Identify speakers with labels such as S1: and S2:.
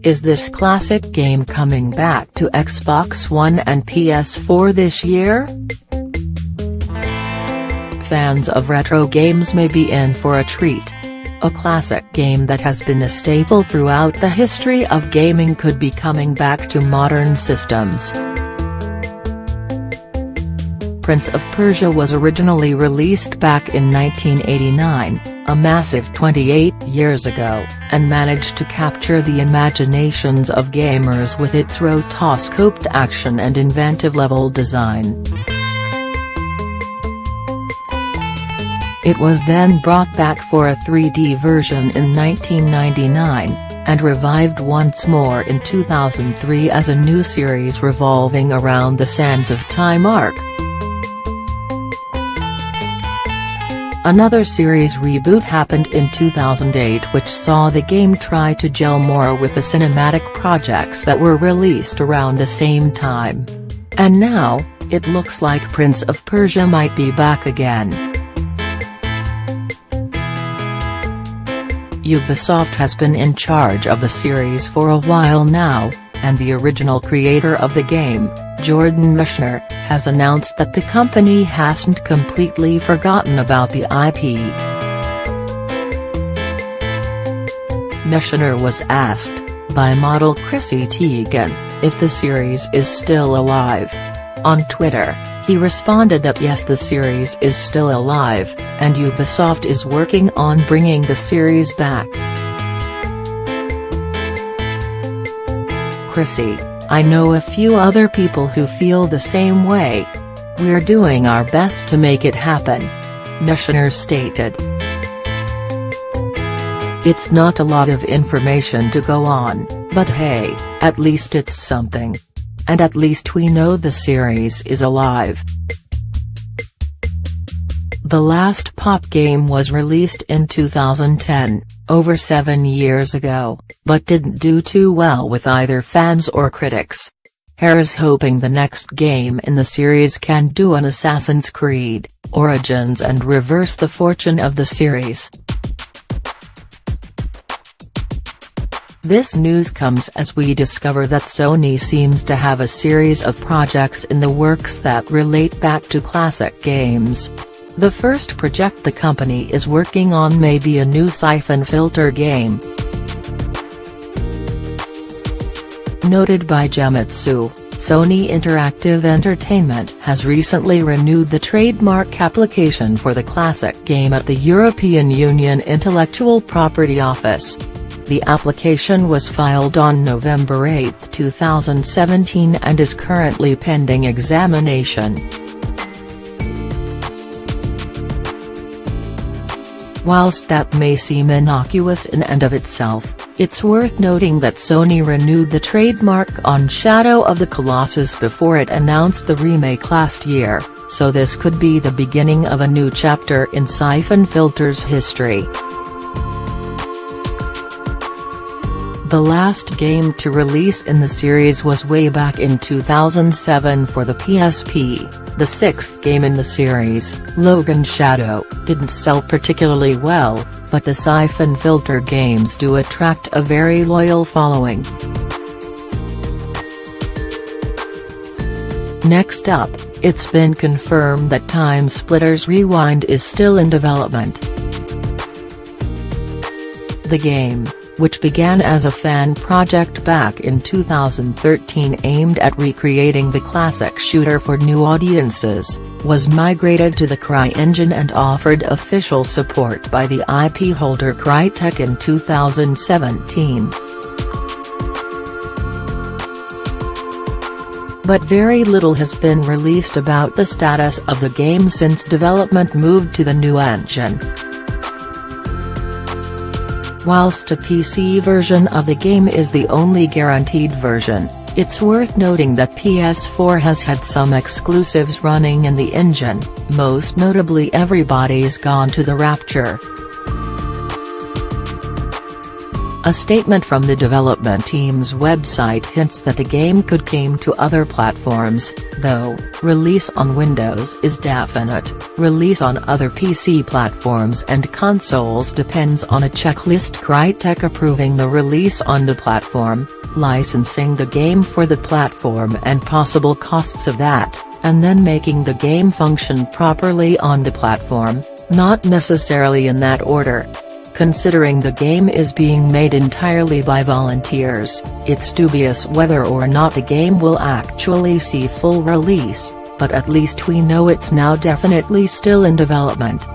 S1: Is this classic game coming back to Xbox One and PS4 this year? Fans of retro games may be in for a treat. A classic game that has been a staple throughout the history of gaming could be coming back to modern systems. Prince of Persia was originally released back in 1989, a massive 28 years ago, and managed to capture the imaginations of gamers with its rotoscoped action and inventive level design. It was then brought back for a 3D version in 1999, and revived once more in 2003 as a new series revolving around the Sands of Time arc. Another series reboot happened in 2008 which saw the game try to gel more with the cinematic projects that were released around the same time. And now, it looks like Prince of Persia might be back again. Ubisoft has been in charge of the series for a while now, and the original creator of the game, Jordan Mechner, has announced that the company hasn't completely forgotten about the IP. Mechner was asked, by model Chrissy Teigen, if the series is still alive. On Twitter, he responded that yes, the series is still alive, and Ubisoft is working on bringing the series back. Chrissy, I know a few other people who feel the same way. We're doing our best to make it happen, Mechner stated. It's not a lot of information to go on, but hey, at least it's something. And at least we know the series is alive. The last pop game was released in 2010, over 7 years ago, but didn't do too well with either fans or critics. Here's hoping the next game in the series can do an Assassin's Creed, Origins and reverse the fortune of the series. This news comes as we discover that Sony seems to have a series of projects in the works that relate back to classic games. The first project the company is working on may be a new Siphon Filter game. Noted by Gemitsu, Sony Interactive Entertainment has recently renewed the trademark application for the classic game at the European Union Intellectual Property Office. The application was filed on November 8, 2017 and is currently pending examination. Whilst that may seem innocuous in and of itself, it's worth noting that Sony renewed the trademark on Shadow of the Colossus before it announced the remake last year, so this could be the beginning of a new chapter in Siphon Filter's history. The last game to release in the series was way back in 2007 for the PSP. The sixth game in the series, Logan Shadow, didn't sell particularly well, but the Siphon Filter games do attract a very loyal following. Next up, it's been confirmed that Time Splitters Rewind is still in development. The game, which began as a fan project back in 2013 aimed at recreating the classic shooter for new audiences, was migrated to the CryEngine and offered official support by the IP holder Crytek in 2017. But very little has been released about the status of the game since development moved to the new engine. Whilst a PC version of the game is the only guaranteed version, it's worth noting that PS4 has had some exclusives running in the engine, most notably Everybody's Gone to the Rapture. A statement from the development team's website hints that the game could come to other platforms, though release on Windows is definite. Release on other PC platforms and consoles depends on a checklist Crytek approving the release on the platform, licensing the game for the platform and possible costs of that, and then making the game function properly on the platform, not necessarily in that order. Considering the game is being made entirely by volunteers, it's dubious whether or not the game will actually see full release, but at least we know it's now definitely still in development.